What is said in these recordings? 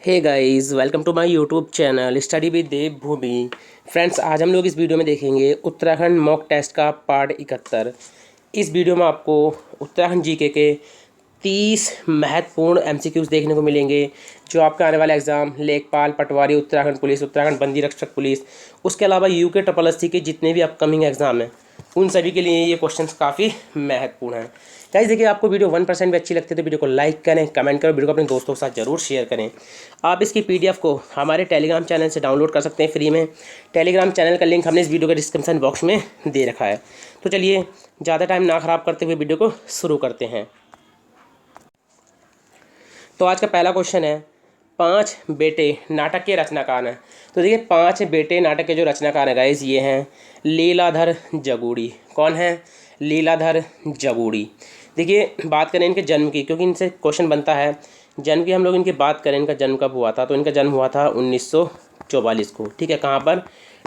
Hey guys, welcome to my YouTube channel study with Dev Bhoomi. Friends, आज हम लोग इस वीडियो में देखेंगे उत्तराखंड मॉक टेस्ट का पार्ट 71। इस वीडियो में आपको उत्तराखंड जीके के 30 महत्वपूर्ण एमसीक्यूज देखने को मिलेंगे जो आपका आने वाला एग्जाम लेखपाल, पटवारी, उत्तराखंड पुलिस, उत्तराखंड बंदी रक्षक पुलिस, उसके अलावा यूके ट्रिपल के जितने भी अपकमिंग एग्जाम हैं उन सभी के लिए ये क्वेश्चंस काफ़ी महत्वपूर्ण हैं। गाइस देखिए, आपको वीडियो 1% भी अच्छी लगती है तो वीडियो को लाइक करें, कमेंट करें, वीडियो को अपने दोस्तों के साथ जरूर शेयर करें। आप इसकी पीडीएफ को हमारे टेलीग्राम चैनल से डाउनलोड कर सकते हैं फ्री में। टेलीग्राम चैनल का लिंक हमने इस वीडियो के डिस्क्रिप्शन बॉक्स में दे रखा है। तो चलिए, ज़्यादा टाइम ना ख़राब करते हुए वीडियो को शुरू करते हैं। तो आज का पहला क्वेश्चन है, 5 बेटे नाटक के रचनाकार हैं। तो देखिए, 5 बेटे नाटक के जो रचनाकार हैं गाइस, ये हैं लीलाधर जगूड़ी। कौन है? लीलाधर जगूड़ी। देखिए, बात करें इनके जन्म की, क्योंकि इनसे क्वेश्चन बनता है जन्म की। हम लोग इनकी बात करें इनका जन्म कब हुआ था, तो इनका जन्म हुआ था 1944 को। ठीक है, कहाँ पर?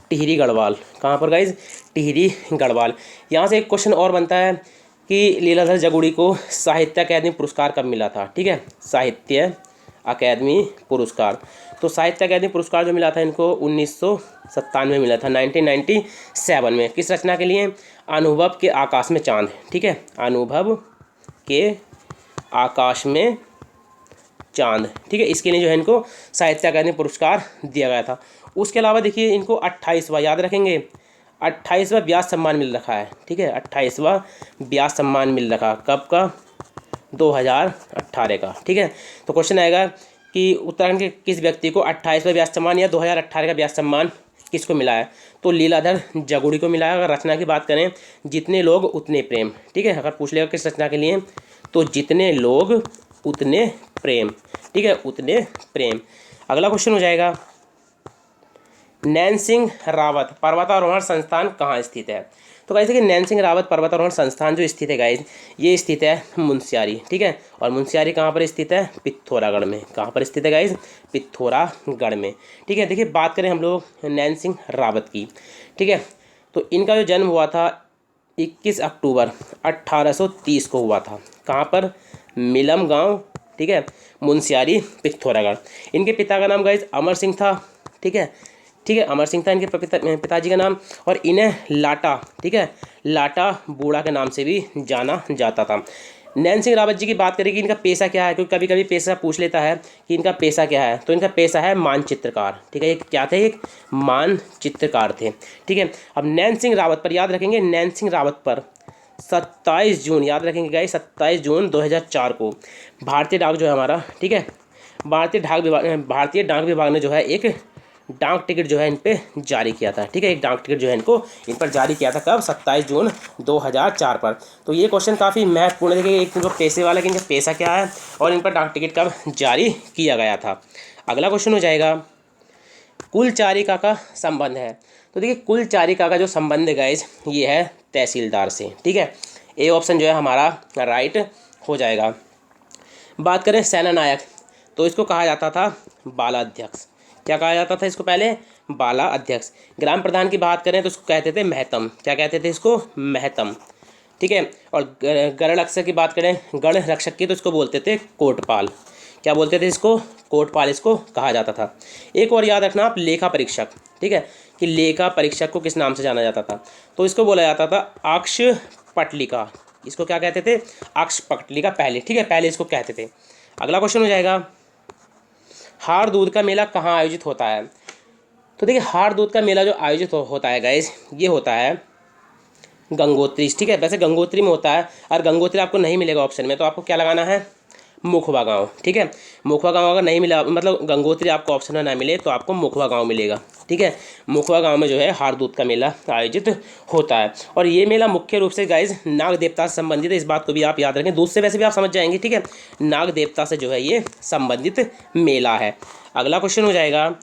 टिहरी गढ़वाल। कहाँ पर गाइज? टिहरी गढ़वाल। यहाँ से एक क्वेश्चन और बनता है कि लीलाधर जगूड़ी को साहित्य अकादमी पुरस्कार कब मिला था। ठीक है, साहित्य अकादमी पुरस्कार। तो साहित्य अकादमी पुरस्कार जो मिला था इनको 1997 में मिला था, 1997 में। किस रचना के लिए? अनुभव के आकाश में चांद। ठीक है, अनुभव के आकाश में चांद। ठीक है, इसके लिए जो है इनको साहित्य अकादमी पुरस्कार दिया गया था। उसके अलावा देखिए, इनको 28वां, याद रखेंगे, 28वां व्यास सम्मान मिल रखा है। ठीक है, 28वां व्यास सम्मान मिल रखा। कब का? 2018 का। ठीक है, तो क्वेश्चन आएगा कि उत्तराखंड के किस व्यक्ति को 28वां व्यास सम्मान या 2018 का व्यास सम्मान किसको मिला है? तो लीलाधर जगूड़ी को मिला है। अगर रचना की बात करें, जितने लोग उतने प्रेम। ठीक है, अगर पूछ लेगा किस रचना के लिए, तो जितने लोग उतने प्रेम। ठीक है, उतने प्रेम। अगला क्वेश्चन हो जाएगा, नैन सिंह रावत पर्वतारोहण संस्थान कहाँ स्थित है? तो गाइस देखिए, नैन सिंह रावत पर्वतारोहण संस्थान जो स्थित है गाइस, ये स्थित है मुनस्यारी। ठीक है, और मुनस्यारी कहाँ पर स्थित है? पिथौरागढ़ में। कहाँ पर स्थित है गाइस? पिथौरागढ़ में। ठीक है, देखिए बात करें हम लोग नैन सिंह रावत की। ठीक है, तो इनका जो जन्म हुआ था 21 अक्टूबर 1830 को हुआ था। कहाँ पर? मिलम गाँव। ठीक है, मुनस्यारी, पिथौरागढ़। इनके पिता का नाम गाइस अमर सिंह था। ठीक है, अमर सिंह था इनके पिताजी का नाम। और इन्हें लाटा, ठीक है, लाटा बूढ़ा के नाम से भी जाना जाता था। नैन सिंह रावत जी की बात करें कि इनका पेशा क्या है, क्योंकि कभी कभी पेशा पूछ लेता है कि इनका पेशा क्या है, तो इनका पेशा है मानचित्रकार। ठीक है, ये क्या थे? एक मानचित्रकार थे। ठीक है, अब नैन सिंह रावत पर याद रखेंगे, नैन सिंह रावत पर 27 जून, याद रखेंगे गाइस, 27 जून 2004 को भारतीय डाक जो है हमारा, ठीक है, भारतीय डाक विभाग ने जो है एक डाक टिकट जो है इन पे जारी किया था। ठीक है, एक डाक टिकट जो है इन पर जारी किया था। कब? 27 जून 2004 पर। तो ये क्वेश्चन काफ़ी महत्वपूर्ण है। देखिए, एक इनको पैसे वाला कि इनका पैसा क्या है और इन पर डाक टिकट कब जारी किया गया था। अगला क्वेश्चन हो जाएगा, कुलचारिका का संबंध है। तो देखिए, कुलचारिका का जो संबंध है गाइज, ये है तहसीलदार से। ठीक है, ए ऑप्शन जो है हमारा राइट हो जाएगा। बात करें सेना नायक, तो इसको कहा जाता था बाला अध्यक्ष। क्या कहा जाता था इसको? पहले बाला अध्यक्ष। ग्राम प्रधान की बात करें तो इसको कहते थे महतम। क्या कहते थे इसको? महतम। ठीक है, और गण रक्षक की बात करें, गण रक्षक की, तो इसको बोलते थे कोटपाल। क्या बोलते थे इसको? कोटपाल इसको कहा जाता था। एक और याद रखना आप, लेखा परीक्षक। ठीक है, कि लेखा परीक्षक को किस नाम से जाना जाता था, तो इसको बोला जाता था अक्ष पटलिका। इसको क्या कहते थे? अक्ष पटलिका पहले। ठीक है, पहले इसको कहते थे। अगला क्वेश्चन हो जाएगा, हार दूध का मेला कहाँ आयोजित होता है? तो देखिए, हार दूध का मेला जो आयोजित होता है गाइस, ये होता है गंगोत्री। ठीक है, वैसे गंगोत्री में होता है, और गंगोत्री आपको नहीं मिलेगा ऑप्शन में, तो आपको क्या लगाना है? मुखवा गांव। ठीक है, मुखवा गांव अगर नहीं मिला, मतलब गंगोत्री आपको ऑप्शन में ना मिले, तो आपको मुखवा गांव मिलेगा। ठीक है, मुखवा गांव में जो है हार दूध का मेला आयोजित होता है। और ये मेला मुख्य रूप से गाइज नाग देवता से संबंधित है। इस बात को भी आप याद रखें, दूध से वैसे भी आप समझ जाएंगे। ठीक है, नाग देवता से जो है ये संबंधित मेला है। अगला क्वेश्चन हो जाएगा,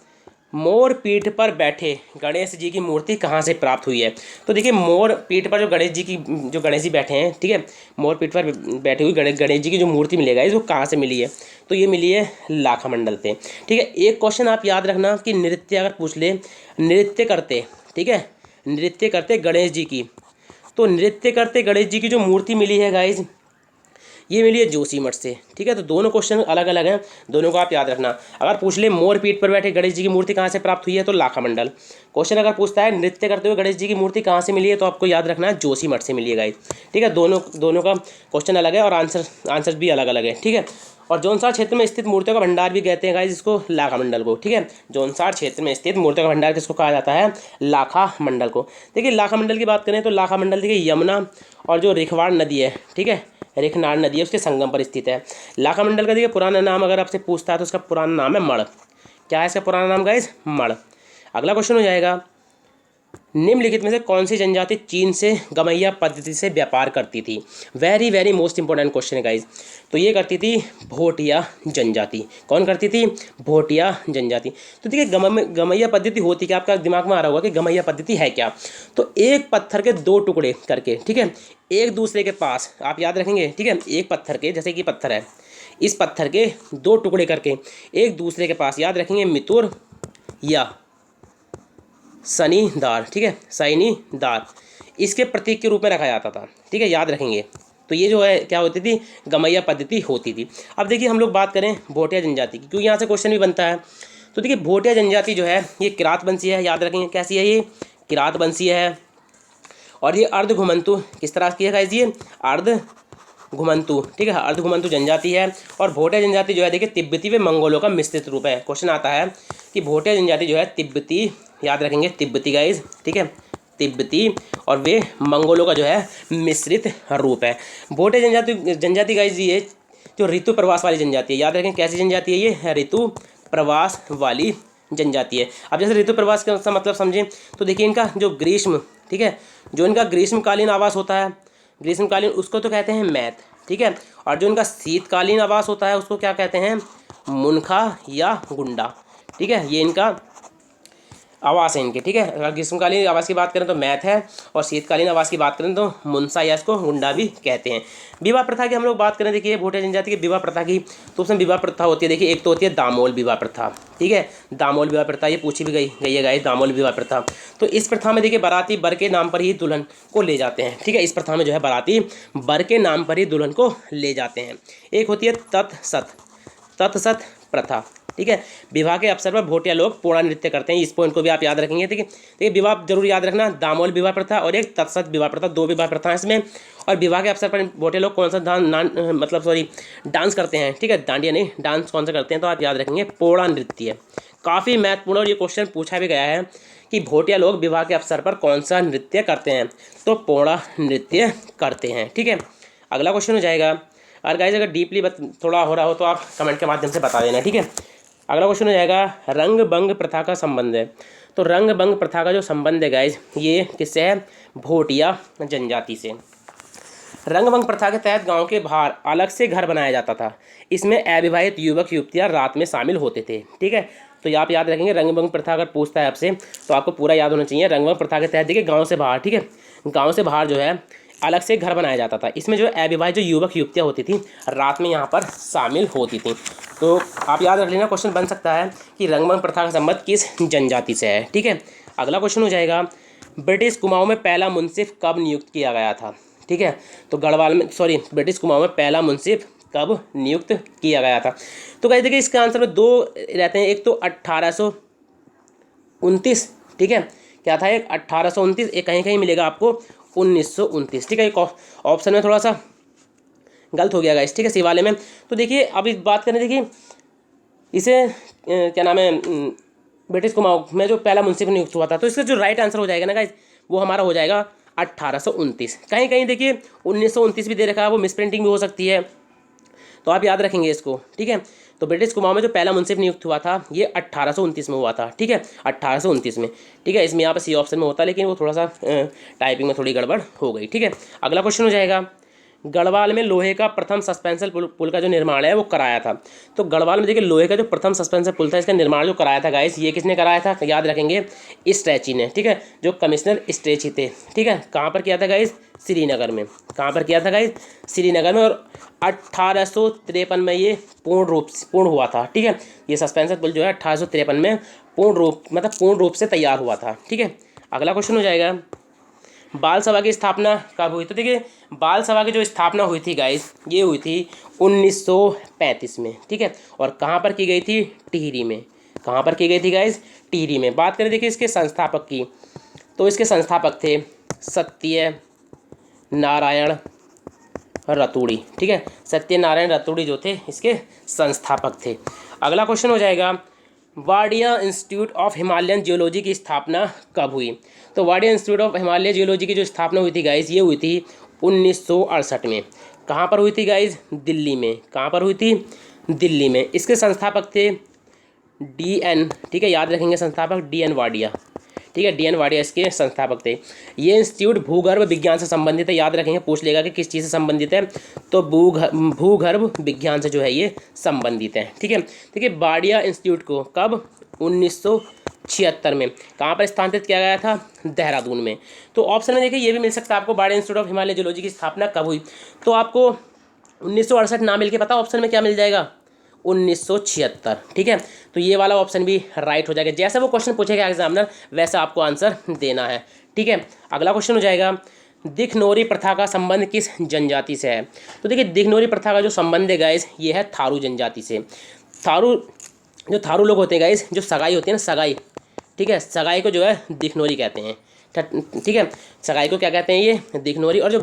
मोर पीठ पर बैठे गणेश जी की मूर्ति कहाँ से प्राप्त हुई है? तो देखिए, मोर पीठ पर जो गणेश जी बैठे हैं, ठीक है, मोर पीठ पर बैठे हुए गणेश जी की जो मूर्ति मिलेगा वो कहाँ से मिली है? तो ये मिली है लाखा मंडल से। ठीक है, एक क्वेश्चन आप याद रखना कि नृत्य अगर पूछ ले, नृत्य करते, ठीक है, नृत्य करते गणेश जी की, तो नृत्य करते गणेश जी की जो मूर्ति मिली है गाइज, ये मिली है जोशीमठ से। ठीक है, तो दोनों क्वेश्चन अलग अलग हैं, दोनों को आप याद रखना। अगर पूछ ले मोर पीठ पर बैठे गणेश जी की मूर्ति कहाँ से प्राप्त हुई है, तो लाखामंडल। क्वेश्चन अगर पूछता है नृत्य करते हुए गणेश जी की मूर्ति कहाँ से मिली है, तो आपको याद रखना है जोशीमठ से मिली है गाइस। ठीक है, दोनों का क्वेश्चन अलग है और आंसर भी अलग अलग है। ठीक है, और जौनसार क्षेत्र में स्थित मूर्तियों का भंडार भी कहते हैं गाइस इसको, लाखामंडल को। ठीक है, जौनसार क्षेत्र में स्थित मूर्तियों का भंडार किसको कहा जाता है, लाखामंडल को। देखिए लाखामंडल की बात करें तो लाखामंडल देखिए यमुना और जो रिखवाड़ नदी है, ठीक है, रिखनाड़ नदी है, उसके संगम पर स्थित है। लाखामंडल का देखिए पुराना नाम अगर आपसे पूछता है तो उसका पुराना नाम है मढ़। क्या है इसका पुराना नाम गाइस, मढ़। अगला क्वेश्चन हो जाएगा, निम्नलिखित में से कौन सी जनजाति चीन से गमैया पद्धति से व्यापार करती थी। Very very most important question है गाइज। तो ये करती थी भोटिया जनजाति। कौन करती थी, भोटिया जनजाति। तो देखिए गमैया पद्धति होती क्या, आपका दिमाग में आ रहा होगा कि गमैया पद्धति है क्या। तो एक पत्थर के दो टुकड़े करके, ठीक है, एक दूसरे के पास, आप याद रखेंगे। ठीक है, एक पत्थर के, जैसे कि पत्थर है, इस पत्थर के दो टुकड़े करके एक दूसरे के पास, याद रखेंगे, मितुर या शनिदार। ठीक है, शनिदार, इसके प्रतीक के रूप में रखा जाता था। ठीक है, याद रखेंगे। तो ये जो है क्या होती थी, गमैया पद्धति होती थी। अब देखिए हम लोग बात करें भोटिया जनजाति की, क्योंकि यहाँ से क्वेश्चन भी बनता है। तो देखिए भोटिया जनजाति जो है ये किरात वंशीय है, याद रखेंगे कैसी है, ये किरात वंशीय है। और ये अर्ध घुमंतु किस तरह की है गाइस, ये अर्ध घुमंतु। ठीक है, अर्ध घुमंतु जनजाति है। और भोटिया जनजाति जो है देखिए तिब्बती व मंगोलों का मिश्रित रूप है। क्वेश्चन आता है कि भोटिया जनजाति जो है तिब्बती, याद रखेंगे तिब्बती गाइस, ठीक है, तिब्बती और वे मंगोलों का जो है मिश्रित रूप है। भोटिया जनजाति गाइस ये जो ऋतु प्रवास वाली जनजाति है, याद रखें कैसी जनजाति है, ये ऋतु प्रवास वाली जनजाति है। अब जैसे ऋतु प्रवास का मतलब समझें तो देखिए इनका जो ग्रीष्म, ठीक है, जो इनका ग्रीष्मकालीन आवास होता है, ग्रीष्मकालीन, उसको तो कहते हैं मैत। ठीक है, और जो इनका शीतकालीन आवास होता है उसको क्या कहते हैं, मुनखा या गुंडा। ठीक है, ये इनका आवास है इनके। ठीक है, अगर ग्रीष्मकालीन आवास की बात करें तो मैथ है, और शीतकालीन आवास की बात करें तो मुनसा या इसको गुंडा भी कहते हैं। विवाह प्रथा की हम लोग बात करें, देखिए भोटिया जनजाति की विवाह प्रथा की, तो उसमें विवाह प्रथा होती है। देखिए एक तो होती है दामोल विवाह प्रथा। ठीक है, दामोल विवाह प्रथा ये पूछी भी गई है गाइस, दामोल विवाह प्रथा। तो इस प्रथा में देखिए बाराती बर के नाम पर ही दुल्हन को ले जाते हैं। ठीक है, इस प्रथा में जो है बाराती बर के नाम पर ही दुल्हन को ले जाते हैं। एक होती है तत्सत प्रथा। ठीक है, विवाह के अवसर पर भोटिया लोग पोड़ा नृत्य करते हैं। इस पॉइंट को भी आप याद रखेंगे। ठीक है, देखिए विवाह जरूर याद रखना, दामोल विवाह प्रथा और एक तत्सत विवाह प्रथा, दो विवाह प्रथा है इसमें। और विवाह के अवसर पर भोटिया लोग कौन सा डांस करते हैं। ठीक है, दांडिया नहीं, डांस कौन सा करते हैं, तो आप याद रखेंगे पोड़ा नृत्य। काफ़ी महत्वपूर्ण, और ये क्वेश्चन पूछा भी गया है कि भोटिया लोग विवाह के अवसर पर कौन सा नृत्य करते हैं, तो पोड़ा नृत्य करते हैं। ठीक है, अगला क्वेश्चन हो जाएगा। और गाइस अगर डीपली थोड़ा हो रहा हो तो आप कमेंट के माध्यम से बता देना। ठीक है, अगला क्वेश्चन हो जाएगा, रंग भंग प्रथा का संबंध है। तो रंग भंग प्रथा का जो संबंध है गाइज, ये किससे है, भोटिया जनजाति से। रंग भंग प्रथा के तहत गांव के बाहर अलग से घर बनाया जाता था। इसमें अविवाहित युवक युवतियां रात में शामिल होते थे। ठीक है, तो आप याद रखेंगे रंग भंग प्रथा अगर पूछता है आपसे तो आपको पूरा याद होना चाहिए। रंग भंग प्रथा के तहत देखिए गाँव से बाहर, ठीक है, गाँव से बाहर जो है अलग से घर बनाया जाता था। इसमें जो अविवाहित जो युवक युवतियाँ होती थी रात में यहाँ पर शामिल होती थी। तो आप याद रख लेना, क्वेश्चन बन सकता है कि रंगभंग प्रथा का संबंध किस जनजाति से है। ठीक है, अगला क्वेश्चन हो जाएगा, ब्रिटिश कुमाऊं में पहला मुंसिफ कब नियुक्त किया गया था। ठीक है, तो गढ़वाल में, ब्रिटिश कुमाऊं में पहला मुंसिफ कब नियुक्त किया गया था। तो गाइस देखिए इसका आंसर में दो रहते हैं, एक तो 1829, ठीक है, क्या था, एक 1829, एक कहीं कहीं मिलेगा आपको 1929। ठीक है, एक ऑप्शन में थोड़ा सा गलत हो गया गाइस। ठीक है, सी वाले में। तो देखिए अब इस बात करें, देखिए इसे क्या नाम है, ब्रिटिश कुमाऊं में जो पहला मुंसिफ नियुक्त हुआ था, तो इसका जो राइट आंसर हो जाएगा ना गाइस, वो हमारा हो जाएगा 1829। कहीं कहीं देखिए 1929 भी दे रखा है, वो मिसप्रिंटिंग भी हो सकती है, तो आप याद रखेंगे इसको। ठीक है, तो ब्रिटिश कुमाऊं में जो पहला मुंसिफ नियुक्त हुआ था ये 1829 में हुआ था। ठीक है, 1829 में। ठीक है, इसमें यहाँ पर सी ऑप्शन में होता है, लेकिन वो थोड़ा सा टाइपिंग में थोड़ी गड़बड़ हो गई। ठीक है, अगला क्वेश्चन हो जाएगा, गढ़वाल में लोहे का प्रथम सस्पेंशन पुल का जो निर्माण है वो कराया था। तो गढ़वाल में देखिए लोहे का जो प्रथम सस्पेंशन पुल था, इसका निर्माण जो कराया था गाइस, ये किसने कराया था, याद रखेंगे स्ट्रेची ने। ठीक है, जो कमिश्नर स्ट्रेची थे। ठीक है, कहाँ पर किया था गाइस, श्रीनगर में। कहाँ पर किया था गाइस, श्रीनगर में। और 1853 में ये पूर्ण हुआ था। ठीक है, ये सस्पेंशन पुल जो है 1853 में पूर्ण रूप से तैयार हुआ था। ठीक है, अगला क्वेश्चन हो जाएगा, बाल सभा की स्थापना कब हुई? तो देखिए बाल सभा की जो स्थापना हुई थी गाइस, ये हुई थी 1935 में, ठीक है। और कहाँ पर की गई थी? टिहरी में। कहाँ पर की गई थी गाइस? टिहरी में। बात करें देखिए इसके संस्थापक की, तो इसके संस्थापक थे सत्य नारायण रतूड़ी, ठीक है। सत्यनारायण रतूड़ी जो थे इसके संस्थापक थे। अगला क्वेश्चन हो जाएगा, Wadia institute of Himalayan geology की स्थापना कब हुई? तो Wadia institute of Himalaya geology की जो स्थापना हुई थी गाइज, ये हुई थी 1968 में। कहाँ पर हुई थी गाइज? दिल्ली में। कहाँ पर हुई थी? दिल्ली में। इसके संस्थापक थे DN, ठीक है, याद रखेंगे संस्थापक DN वाडिया, ठीक है। DN वाडिया इसके संस्थापक थे। ये इंस्टीट्यूट भूगर्भ विज्ञान से संबंधित है, याद रखेंगे, पूछ लेगा कि किस चीज़ से संबंधित है, तो भूगर्भ विज्ञान से जो है ये संबंधित है, ठीक है। देखिए वाडिया इंस्टीट्यूट को कब? 1976 में। कहाँ पर स्थानांतरित किया गया था? देहरादून में। तो ऑप्शन में देखिए ये भी मिल सकता है आपको, Wadia institute of Himalaya geology की स्थापना कब हुई? तो आपको 1968 ना मिल के पता ऑप्शन में क्या मिल जाएगा? 1976, ठीक है। तो ये वाला ऑप्शन भी राइट हो जाएगा। जैसा वो क्वेश्चन पूछेगा एग्जामिनर वैसा आपको आंसर देना है, ठीक है। अगला क्वेश्चन हो जाएगा, दिखनौरी प्रथा का संबंध किस जनजाति से है? तो देखिए दिखनौरी प्रथा का जो संबंध है गाइस, ये है थारू जनजाति से। जो थारू लोग होते हैं गाइस, जो सगाई होती है ना, सगाई, ठीक है, सगाई को जो है दिखनौरी कहते हैं, ठीक है। सगाई को क्या कहते हैं? ये दिखनौरी। और जो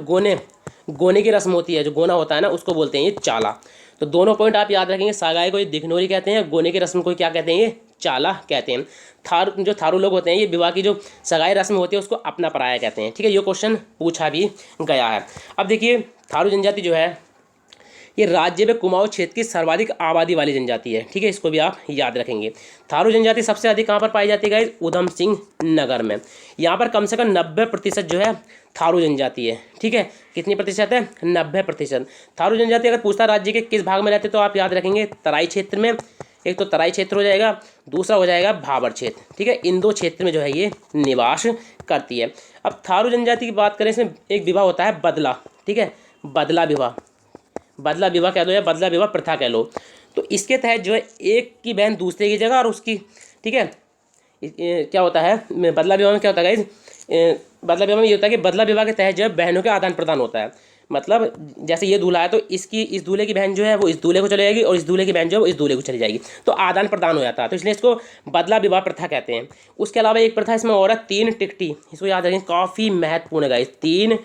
गोने की रस्म होती है, जो गोना होता है ना, उसको बोलते हैं ये चाला। तो दोनों पॉइंट आप याद रखेंगे, सगाई को ये दिखनौरी कहते हैं, गोने की रस्म को क्या कहते हैं? ये चाला कहते हैं। जो थारू लोग होते हैं, ये विवाह की जो सगाई रस्म होती है उसको अपना पराया कहते हैं, ठीक है। ये क्वेश्चन पूछा भी गया है। अब देखिए थारू जनजाति जो है ये राज्य में कुमाऊं क्षेत्र की सर्वाधिक आबादी वाली जनजाति है, ठीक है। इसको भी आप याद रखेंगे। थारू जनजाति सबसे अधिक कहाँ पर पाई जाती है गाइस? उधम सिंह नगर में। यहाँ पर कम से कम 90% जो है थारू जनजाति है, ठीक है। कितनी प्रतिशत है? 90%। थारू जनजाति अगर पूछता राज्य के किस भाग में रहते तो आप याद रखेंगे तराई क्षेत्र में। एक तो तराई क्षेत्र हो जाएगा, दूसरा हो जाएगा भाबर क्षेत्र, ठीक है। इन दो क्षेत्र में जो है ये निवास करती है। अब थारू जनजाति की बात करें, इसमें एक विवाह होता है बदला, ठीक है, बदला विवाह, बदला विवाह कह लो या बदला विवाह प्रथा कह लो। तो इसके तहत जो है एक की बहन दूसरे की जगह और उसकी, ठीक है, क्या होता है बदला विवाह में? क्या होता है गाइज? बदला विवाह में ये होता है कि बदला विवाह के तहत जो है बहनों के आदान प्रदान होता है। मतलब जैसे ये दूल्हा है तो इस दूल्हे की बहन जो है वो इस दूल्हे को चली जाएगी और इस दूल्हे की बहन जो है वो इस दूल्हे को चली जाएगी, तो आदान प्रदान हो जाता है, तो इसलिए इसको बदला विवाह प्रथा कहते हैं। उसके अलावा एक प्रथा इसमें और है, 3 टिकटी, इसको याद रखें, काफ़ी महत्वपूर्ण है गाइज, 3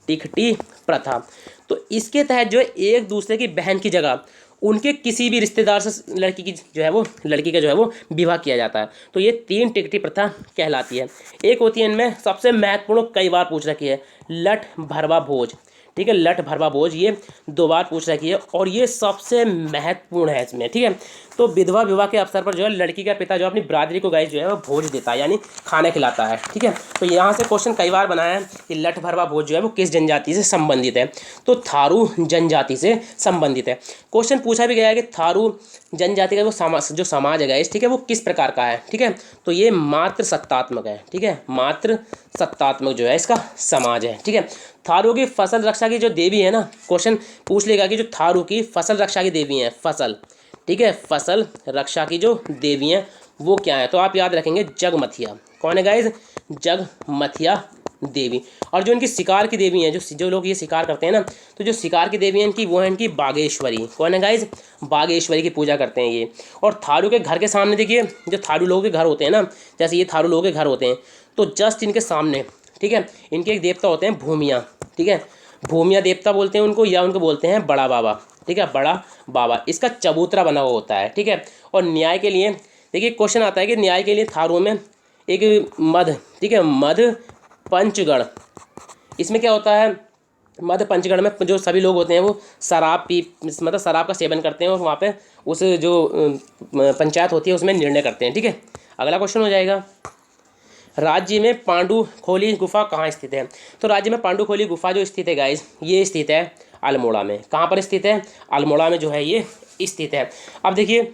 टिकटी प्रथा। तो इसके तहत जो है एक दूसरे की बहन की जगह उनके किसी भी रिश्तेदार से लड़की का जो है वो विवाह किया जाता है। तो ये 3 टिकटी प्रथा कहलाती है। एक होती है इनमें सबसे महत्वपूर्ण, कई बार पूछ रखी है, लठ भरवा भोज, ठीक है, लठ भरवा भोज, ये 2 बार पूछ रखी है और ये सबसे महत्वपूर्ण है इसमें, ठीक है। तो विधवा विवाह के अवसर पर जो है लड़की का पिता जो अपनी बरादरी को गाइस जो है वो भोज देता है, यानी खाना खिलाता है, ठीक है। तो यहाँ से क्वेश्चन कई बार बनाया है कि लठ भरवा भोज जो है वो किस जनजाति से संबंधित है? तो थारू जनजाति से संबंधित है। क्वेश्चन पूछा भी गया है कि थारू जनजाति का वो जो समाज है गाइस, ठीक है, वो किस प्रकार का है, ठीक है। तो ये मात्र सत्तात्मक है, ठीक है, मात्र सत्तात्मक जो है इसका समाज है, ठीक है। थारू की फसल रक्षा की जो देवी है ना, क्वेश्चन पूछ लेगा कि जो थारू की फसल रक्षा की देवी है, फसल, ठीक है, फसल रक्षा की जो देवी हैं वो क्या है? तो आप याद रखेंगे जगमथिया। कौन है गाइज? जगमथिया देवी। और जो इनकी शिकार की देवी हैं, जो लोग ये शिकार करते हैं ना, तो जो शिकार की देवी हैं इनकी, वो है इनकी बागेश्वरी। कौन है गाइज? बागेश्वरी की पूजा करते हैं ये। और थारू के घर के सामने देखिए, जो थारू लोगों के घर होते हैं ना, जैसे ये थारू लोगों के घर होते हैं, तो जस्ट इनके सामने, ठीक है, इनके एक देवता होते हैं भूमिया, ठीक है, भूमिया देवता बोलते हैं उनको, या उनको बोलते हैं बड़ा बाबा, ठीक है, बड़ा बाबा। इसका चबूतरा बना हुआ होता है, ठीक है। और न्याय के लिए देखिए क्वेश्चन आता है कि न्याय के लिए थारू में एक मध, ठीक है, मध पंचगढ़, इसमें क्या होता है? मध्य पंचगढ़ में जो सभी लोग होते हैं वो मतलब शराब का सेवन करते हैं और वहाँ पे उस जो पंचायत होती है उसमें निर्णय करते हैं, ठीक है। अगला क्वेश्चन हो जाएगा, राज्य में पांडुखोली गुफा कहाँ स्थित है? तो राज्य में पांडुखोली गुफा जो स्थित है गाइस, ये स्थित है अल्मोड़ा में। कहाँ पर स्थित है? अल्मोड़ा में जो है ये स्थित है। अब देखिए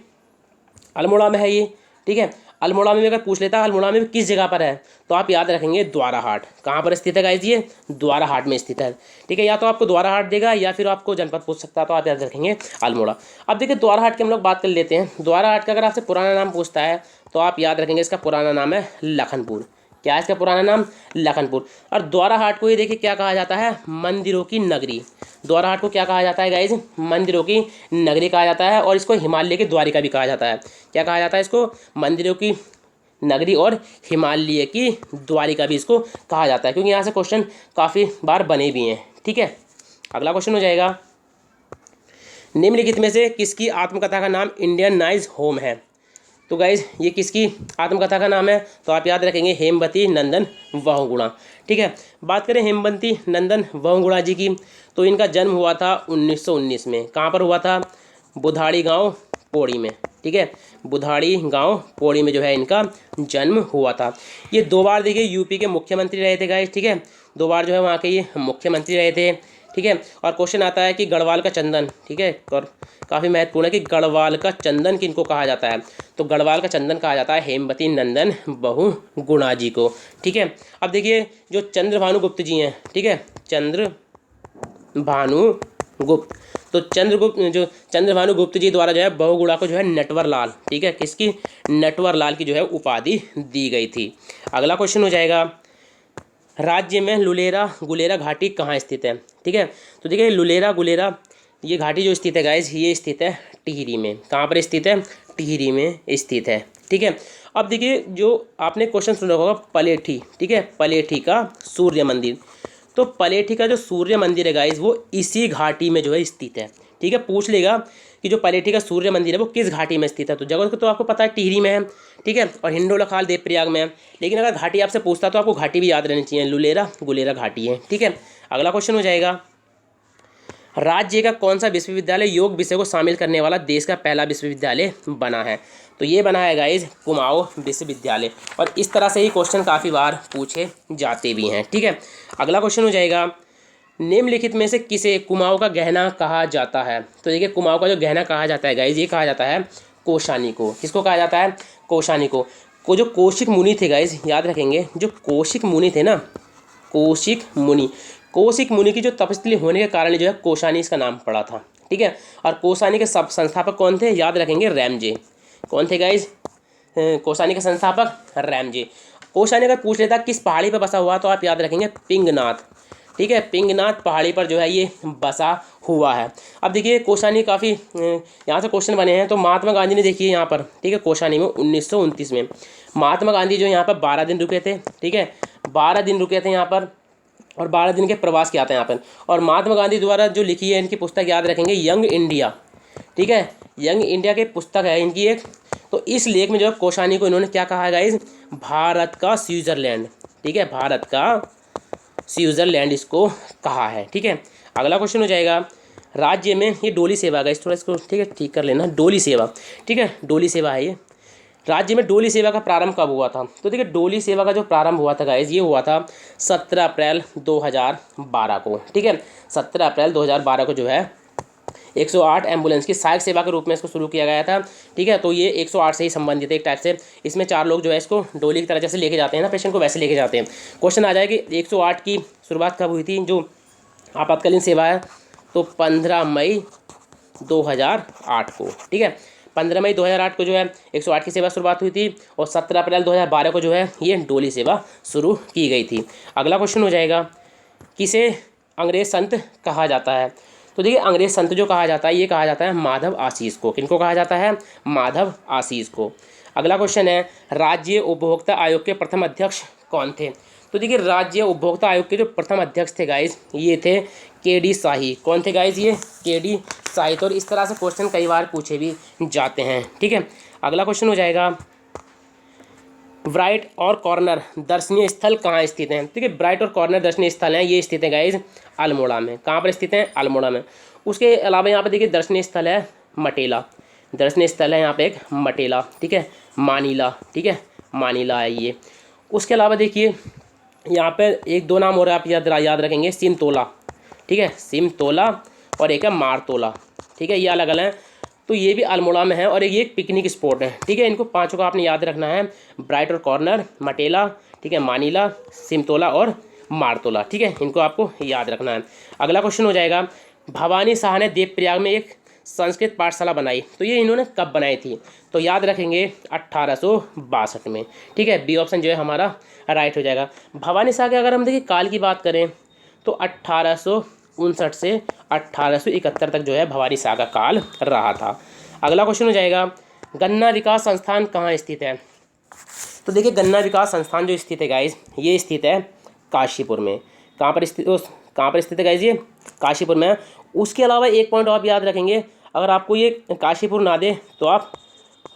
अल्मोड़ा में है ये, ठीक है। अल्मोड़ा में अगर पूछ लेता है अल्मोड़ा में किस जगह पर है, तो आप याद रखेंगे द्वाराहाट। कहाँ पर स्थित है गाइस? ये द्वाराहाट में स्थित है, ठीक है। या तो आपको द्वाराहाट देगा या फिर आपको जनपद पूछ सकता है, तो आप याद रखेंगे अल्मोड़ा। अब देखिए द्वाराहाट की हम लोग बात कर लेते हैं। द्वाराहाट का अगर आपसे पुराना नाम पूछता है तो आप याद रखेंगे इसका पुराना नाम है लखनपुर। क्या है इसका पुराना नाम? लखनपुर। और द्वाराहाट को ये देखिए क्या कहा जाता है? मंदिरों की नगरी। द्वाराहाट को क्या कहा जाता है गाइज? मंदिरों की नगरी कहा जाता है। और इसको हिमालय की द्वारिका भी कहा जाता है। क्या कहा जाता है इसको? मंदिरों की नगरी और हिमालय की द्वारिका भी इसको कहा जाता है, क्योंकि यहाँ से क्वेश्चन काफ़ी बार बने भी हैं। ठीक है, अगला क्वेश्चन हो जाएगा, निम्नलिखित में से किसकी आत्मकथा का नाम इंडियन नाइज होम है? तो गाइज ये किसकी आत्मकथा का नाम है? तो आप याद रखेंगे हेमवती नंदन बहुगुणा। ठीक है, बात करें हेमवती नंदन बहुगुणा जी की, तो इनका जन्म हुआ था 1919 में। कहाँ पर हुआ था? बुधाड़ी गांव पौड़ी में। ठीक है, बुधाड़ी गांव पौड़ी में जो है इनका जन्म हुआ था। ये 2 बार देखिए यूपी के मुख्यमंत्री रहे थे गाइज। ठीक है, 2 बार जो है वहाँ के ये मुख्यमंत्री रहे थे। ठीक है, और क्वेश्चन आता है कि गढ़वाल का चंदन, ठीक है, और काफ़ी महत्वपूर्ण है कि गढ़वाल का चंदन किनको कहा जाता है? तो गढ़वाल का चंदन कहा जाता है हेमवती नंदन बहुगुणा जी को। ठीक है, अब देखिए जो चंद्रभानुगुप्त जी हैं, ठीक है, चंद्रभानुगुप्त, तो चंद्रभानुगुप्त जी द्वारा जो है बहुगुणा को जो है नटवर लाल, ठीक है, किसकी? नटवर लाल की जो है उपाधि दी गई थी। अगला क्वेश्चन हो जाएगा, राज्य में लुलेरा गुलेरा घाटी कहाँ स्थित है? ठीक है, तो देखिए लुलेरा गुलेरा ये घाटी जो स्थित है गाइज, ये स्थित है टिहरी में। कहाँ पर स्थित है? टिहरी में स्थित है। ठीक है, अब देखिए जो आपने क्वेश्चन सुना होगा पलेठी, ठीक है, पलेठी का सूर्य मंदिर, तो पलेठी का जो सूर्य मंदिर है गाइज वो इसी घाटी में जो है स्थित है। ठीक है, पूछ लेगा कि जो पलेठी का सूर्य मंदिर है वो किस घाटी में स्थित है, तो जगह तो आपको पता है टिहरी में है। ठीक है, और हिंडोला खाल देवप्रयाग में है, लेकिन अगर घाटी आपसे पूछता तो आपको घाटी भी याद रहनी चाहिए, लुलेरा गुलेरा घाटी है। ठीक है, अगला क्वेश्चन हो जाएगा, राज्य का कौन सा विश्वविद्यालय योग विषय को शामिल करने वाला देश का पहला विश्वविद्यालय बना है? तो ये बना है गाइज कुमाऊं विश्वविद्यालय। और इस तरह से ही क्वेश्चन काफ़ी बार पूछे जाते भी हैं। ठीक है, अगला क्वेश्चन हो जाएगा, निम्नलिखित में से किसे कुमाऊं का गहना कहा जाता है? तो देखिए कुमाऊं का जो गहना कहा जाता है गाइज, ये कहा जाता है कोशानी को। किसको कहा जाता है? कोशानी को। जो कौशिक मुनि थे गाइज, याद रखेंगे, जो कौशिक मुनि थे ना, कौशिक मुनि की जो तपस्वी होने के कारण जो है कोशानी इसका नाम पड़ा था। ठीक है, और कोशानी के सब संस्थापक कौन थे? याद रखेंगे रैमजे। कौन थे गाइज? कोशानी के संस्थापक रैमजे। कोशानी अगर पूछ लेता किस पहाड़ी पर बसा हुआ, तो आप याद रखेंगे पिंगनाथ। ठीक है, पिंगनाथ पहाड़ी पर जो है ये बसा हुआ है। अब देखिए कोशानी काफ़ी यहाँ से क्वेश्चन बने हैं, तो महात्मा गांधी ने देखिए यहाँ पर, ठीक है, कोशानी में 1929 में महात्मा गांधी जो यहाँ पर 12 दिन रुके थे। ठीक है, 12 दिन रुके थे यहाँ पर, और 12 दिन के प्रवास किया था यहाँ पर। और महात्मा गांधी द्वारा जो लिखी है इनकी पुस्तक, याद रखेंगे यंग इंडिया। ठीक है, यंग इंडिया की पुस्तक है इनकी एक। तो इस लेख में जो है कोशानी को इन्होंने क्या कहा है गाइज? भारत का स्विट्जरलैंड। ठीक है, भारत का स्विट्जरलैंड इसको कहा है। ठीक है, अगला क्वेश्चन हो जाएगा, राज्य में ये डोली सेवा गाइज, थोड़ा इसको ठीक है ठीक कर लेना, डोली सेवा। ठीक है, डोली सेवा है ये। राज्य में डोली सेवा का प्रारंभ कब हुआ था? तो देखिए डोली सेवा का जो प्रारंभ हुआ था गाइज, ये हुआ था 17 अप्रैल 2012 को। ठीक है, 17 अप्रैल 2012 को जो है 108 एम्बुलेंस की सहायक सेवा के रूप में इसको शुरू किया गया था। ठीक है, तो ये 108 से ही संबंधित है एक टाइप से। इसमें 4 लोग जो है इसको डोली की तरह जैसे लेके जाते हैं ना, पेशेंट को वैसे लेके जाते हैं। क्वेश्चन आ जाए कि 108 की शुरुआत कब हुई थी जो आपातकालीन सेवा है? तो 15 मई 2008 को। ठीक है, 15 मई 2008 को जो है 108 की सेवा शुरुआत हुई थी, और 17 अप्रैल 2012 को जो है ये डोली सेवा शुरू की गई थी। अगला क्वेश्चन हो जाएगा, किसे अंग्रेज संत कहा जाता है? तो देखिए अंग्रेज संत जो कहा जाता है ये कहा जाता है माधव आशीष को। किनको कहा जाता है? माधव आशीष को। अगला क्वेश्चन है, राज्य उपभोक्ता आयोग के प्रथम अध्यक्ष कौन थे? तो देखिए राज्य उपभोक्ता आयोग के जो प्रथम अध्यक्ष थे गाइज, ये थे के.डी. शाही। कौन थे गाइज? ये के.डी. शाही। तो इस तरह से क्वेश्चन कई बार पूछे भी जाते हैं। ठीक है, अगला क्वेश्चन हो जाएगा, ब्राइट और कॉर्नर दर्शनीय स्थल कहाँ स्थित हैं? ठीक है, ब्राइट और कॉर्नर दर्शनीय स्थल हैं, ये स्थित है गाइज अल्मोड़ा में। कहाँ पर स्थित हैं? अल्मोड़ा में। उसके अलावा यहाँ पर देखिए दर्शनीय स्थल है मटेला, दर्शनीय स्थल है यहाँ पे एक मटेला। ठीक है, मानीला। ठीक है, मानीला है ये। उसके अलावा देखिए यहाँ पे 1-2 नाम और आप याद रखेंगे, सिमतोला। ठीक है, सिमतोला, और एक है मारतोला। ठीक है, ये अलग अलग हैं, तो ये भी अल्मोड़ा में है, और ये एक पिकनिक स्पॉट है। ठीक है, इनको 5 को आपने याद रखना है, ब्राइट और कॉर्नर, मटेला, ठीक है, मानीला, सिमतोला और मारतोला। ठीक है, इनको आपको याद रखना है। अगला क्वेश्चन हो जाएगा, भवानी शाह ने देवप्रयाग में एक संस्कृत पाठशाला बनाई, तो ये इन्होंने कब बनाई थी? तो याद रखेंगे 1862 में। ठीक है, बी ऑप्शन जो है हमारा राइट हो जाएगा। भवानी शाह के अगर हम देखिए काल की बात करें तो 1859 से 1871 तक जो है भवानी शाह का काल रहा था। अगला क्वेश्चन हो जाएगा, गन्ना विकास संस्थान कहाँ स्थित है? तो देखिए गन्ना विकास संस्थान जो स्थित है गाइज, ये स्थित है काशीपुर में। कहाँ पर स्थित है गाइज? ये काशीपुर में है। उसके अलावा एक पॉइंट आप याद रखेंगे, अगर आपको ये काशीपुर ना दे तो आप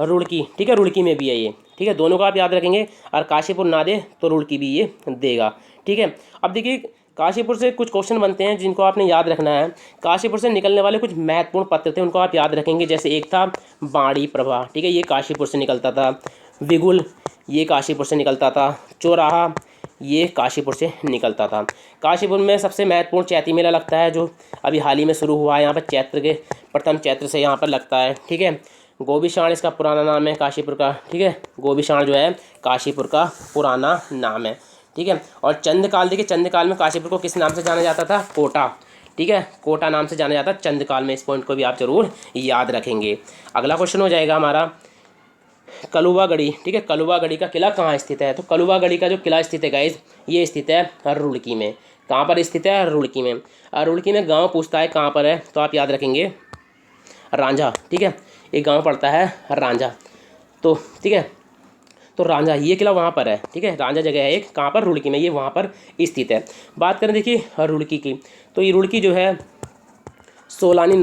रुड़की, ठीक है, रुड़की में भी है ये, ठीक है, दोनों का आप याद रखेंगे। और काशीपुर ना दे तो रुड़की भी ये देगा। ठीक है, अब देखिए काशीपुर से कुछ क्वेश्चन बनते हैं जिनको आपने याद रखना है। काशीपुर से निकलने वाले कुछ महत्वपूर्ण पत्र थे, उनको आप याद रखेंगे। जैसे एक था बाणी प्रभा, ठीक है, ये काशीपुर से निकलता था। विगुल, ये काशीपुर से निकलता था। चौराहा, ये काशीपुर से निकलता था। काशीपुर में सबसे महत्वपूर्ण चैती मेला लगता है, जो अभी हाल ही में शुरू हुआ है। यहाँ पर चैत्र के प्रथम चैत्र से यहाँ पर लगता है। ठीक है, गोबीशाण इसका पुराना नाम है काशीपुर का। ठीक है, गोबीशाण जो है काशीपुर का पुराना नाम है। ठीक है, और चंद्रकाल, देखिए चंद्रकाल में काशीपुर को किस नाम से जाना जाता था? कोटा। ठीक है, कोटा नाम से जाना जाता है चंद्रकाल में। इस पॉइंट को भी आप जरूर याद रखेंगे। अगला क्वेश्चन हो जाएगा हमारा कलुवागढ़ी। ठीक है, कलुवागढ़ी का किला कहाँ स्थित है? तो कलुवागढ़ी का जो किला स्थित है गाइज, ये स्थित है रुड़की में। कहाँ पर स्थित है? रुड़की में। रुड़की में गांव पूछता है कहाँ पर है, तो आप याद रखेंगे रांझा। ठीक है, एक गांव पड़ता है रांझा। तो ठीक है, तो रांझा, ये किला वहाँ पर है। ठीक है, रांझा जगह है एक, कहाँ पर? रुड़की में, ये वहाँ पर स्थित है। बात करें देखिए रुड़की की, तो ये रुड़की जो है सोलानी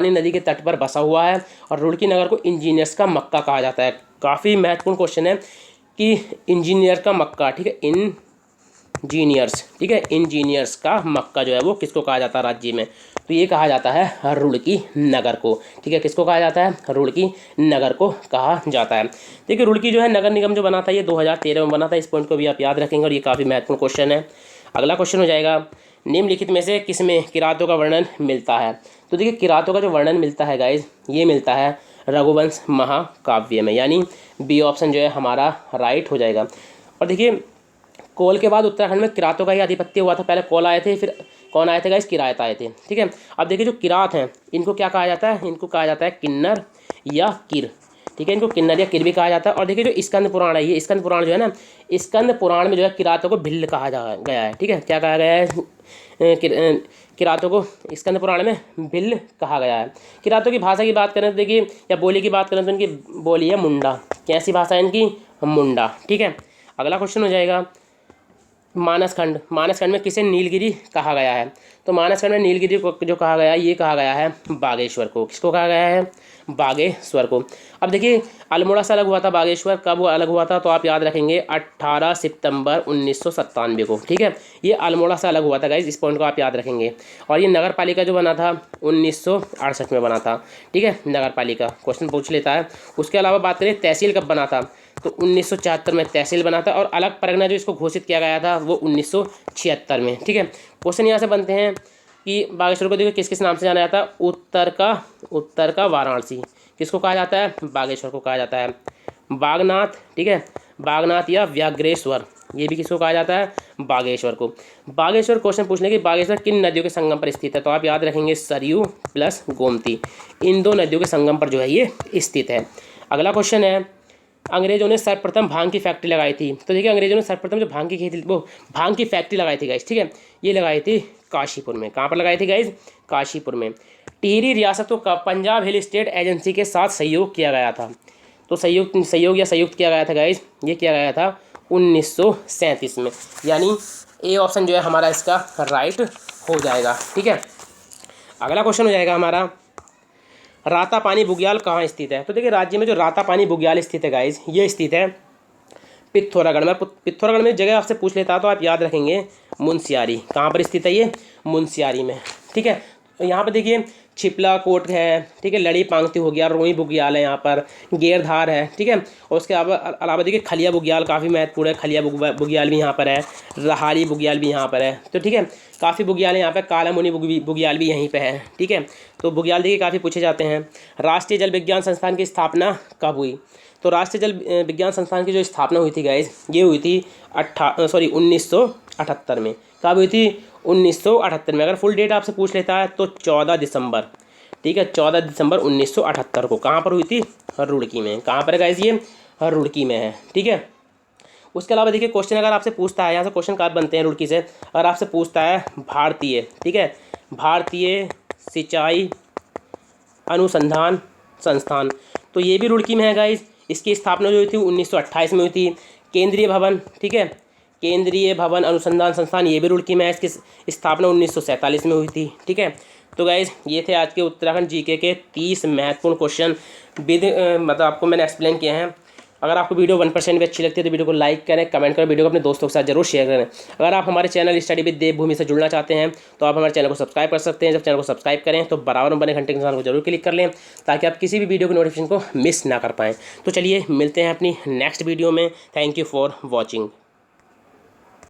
नदी के तट पर बसा हुआ है। और रुड़की नगर को इंजीनियर्स का मक्का कहा जाता है। काफ़ी महत्वपूर्ण क्वेश्चन है कि इंजीनियर का मक्का, ठीक है, इंजीनियर्स, ठीक है, इंजीनियर्स का मक्का जो है वो किसको कहा जाता है राज्य में? तो ये कहा जाता है रुड़की नगर को। ठीक है, किसको कहा जाता है? रुड़की नगर को कहा जाता है। देखिए रुड़की जो है नगर निगम जो बना था ये 2013 में बना था। इस पॉइंट को भी आप याद रखेंगे और ये काफ़ी महत्वपूर्ण क्वेश्चन है। अगला क्वेश्चन हो जाएगा, निम्नलिखित में से किसमें किरातों का वर्णन मिलता है? तो देखिए किरातों का जो वर्णन मिलता है गाइज, ये मिलता है रघुवंश महाकाव्य में, यानी बी ऑप्शन जो है हमारा राइट हो जाएगा। और देखिए कोल के बाद उत्तराखंड में किरातों का ही आधिपत्य हुआ था। पहले कोल आए थे, फिर कौन आए थे गाइस? किरात आए थे। ठीक है, अब देखिए जो किरात हैं इनको क्या कहा जाता है? इनको कहा जाता है किन्नर या किर। ठीक है, इनको किन्नर या किर भी कहा जाता है। और देखिए जो स्कंद पुराण है, ये स्कंद पुराण जो है ना, स्कंद पुराण में जो है किरातों को भिल्ल कहा गया है। ठीक है, क्या कहा गया है? किरातों को स्कंद पुराण में भिल्ल कहा गया है। किरातों की भाषा की बात करें तो देखिए, या बोली की बात करें तो इनकी बोली है मुंडा। कैसी भाषा है इनकी? मुंडा। ठीक है, अगला क्वेश्चन हो जाएगा मानसखंड में किसे नीलगिरी कहा गया है? तो मानसखंड में नीलगिरी को जो कहा गया है, ये कहा गया है बागेश्वर को। किसको कहा गया है? बागेश्वर को। अब देखिए अल्मोड़ा से अलग हुआ था बागेश्वर, कब वो अलग हुआ था? तो आप याद रखेंगे 18 सितंबर 1997 को। ठीक है, ये अल्मोड़ा से अलग हुआ था गाइज, इस पॉइंट को आप याद रखेंगे। और ये नगर पालिका जो बना था 1968 में बना था। ठीक है, नगर पालिका क्वेश्चन पूछ लेता है। उसके अलावा बात करें तहसील कब बना था, तो 1974 में तहसील बना था। और अलग परगना जो इसको घोषित किया गया था वो 1976 में। ठीक है, क्वेश्चन यहाँ से बनते हैं कि बागेश्वर को देखो किस किस नाम से जाना जाता है? उत्तर का वाराणसी। किसको कहा जाता है? बागेश्वर को कहा जाता है। बागनाथ, ठीक है, बागनाथ या व्याघ्रेश्वर, ये भी किसको कहा जाता है? बागेश्वर को। बागेश्वर क्वेश्चन पूछने की बागेश्वर किन नदियों के संगम पर स्थित है? तो आप याद रखेंगे सरयू प्लस गोमती, इन दो नदियों के संगम पर जो है ये स्थित है। अगला क्वेश्चन है, अंग्रेजों ने सर्वप्रथम भांग की फैक्ट्री लगाई थी। तो देखिए अंग्रेजों ने सर्वप्रथम जो भांग की खेती, वो भांग की फैक्ट्री लगाई थी गाइस। ठीक है, ये लगाई थी काशीपुर में। कहाँ पर लगाई थी गाइस? काशीपुर में। टिहरी रियासतों का पंजाब हिल स्टेट एजेंसी के साथ सहयोग किया गया था। तो सहयोग या संयुक्त किया गया था गाइस, ये किया गया था 1937 में, यानी ए ऑप्शन जो है हमारा इसका राइट हो जाएगा। ठीक है, अगला क्वेश्चन हो जाएगा हमारा, रातापानी बुग्याल कहाँ स्थित है? तो देखिए राज्य में जो रातापानी बुग्याल स्थित है गाइज, ये स्थित है पिथौरागढ़ में। पिथौरागढ़ में जगह आपसे पूछ लेता तो आप याद रखेंगे मुंशियारी। कहाँ पर स्थित है ये? मुंशियारी में। ठीक है, तो यहाँ पर देखिए छिपला कोट है, ठीक है, लड़ी पांगती हो गया, रोई बुग्याल है, यहाँ पर गेरधार है। ठीक है, और उसके अलावा देखिए खलिया बुग्याल काफ़ी महत्वपूर्ण है। खलिया बुग्याल भी यहाँ पर है, रहाड़ी बुग्याल भी यहाँ पर है। तो ठीक है, काफ़ी बुग्याल है यहाँ पर। कालामुनि बुग्याल भी यहीं पे है। ठीक है, तो बुग्याल देखिए काफ़ी पूछे जाते हैं। राष्ट्रीय जल विज्ञान संस्थान की स्थापना कब हुई? तो राष्ट्रीय जल विज्ञान संस्थान की जो स्थापना हुई थी गाइज, ये हुई थी 1978 में। कब हुई थी? 1978 में। अगर फुल डेट आपसे पूछ लेता है तो 14 दिसंबर, ठीक है, 14 दिसंबर 1978 को। कहाँ पर हुई थी? रुड़की में। कहाँ पर है गाइस? ये रुड़की में है। ठीक है, उसके अलावा देखिए क्वेश्चन अगर आपसे पूछता है, यहाँ से क्वेश्चन कार्ड बनते हैं रुड़की से, अगर आपसे पूछता है भारतीय, ठीक है, भारतीय सिंचाई अनुसंधान संस्थान, तो ये भी रुड़की में है गाइस। इसकी स्थापना जो हुई थी 1928 में हुई थी। केंद्रीय भवन, ठीक है, केंद्रीय भवन अनुसंधान संस्थान, ये भी रुड़की में है। इसकी स्थापना 1947 में हुई थी। ठीक है, तो गाइज ये थे आज के उत्तराखंड जीके के 30 महत्वपूर्ण क्वेश्चन विद मतलब आपको मैंने एक्सप्लेन किए हैं। अगर आपको वीडियो 1% भी अच्छी लगती है तो वीडियो को लाइक करें, कमेंट करें, वीडियो को अपने दोस्तों के साथ जरूर शेयर करें। अगर आप हमारे चैनल स्टडी विद देवभूमि से जुड़ना चाहते हैं तो आप हमारे चैनल को सब्सक्राइब कर सकते हैं। जब चैनल को सब्सक्राइब करें तो बराबर बने घंटे के निशान को जरूर क्लिक कर लें ताकि आप किसी भी वीडियो की नोटिफिकेशन को मिस ना कर पाएँ। तो चलिए मिलते हैं अपनी नेक्स्ट वीडियो में। Thank you for watching.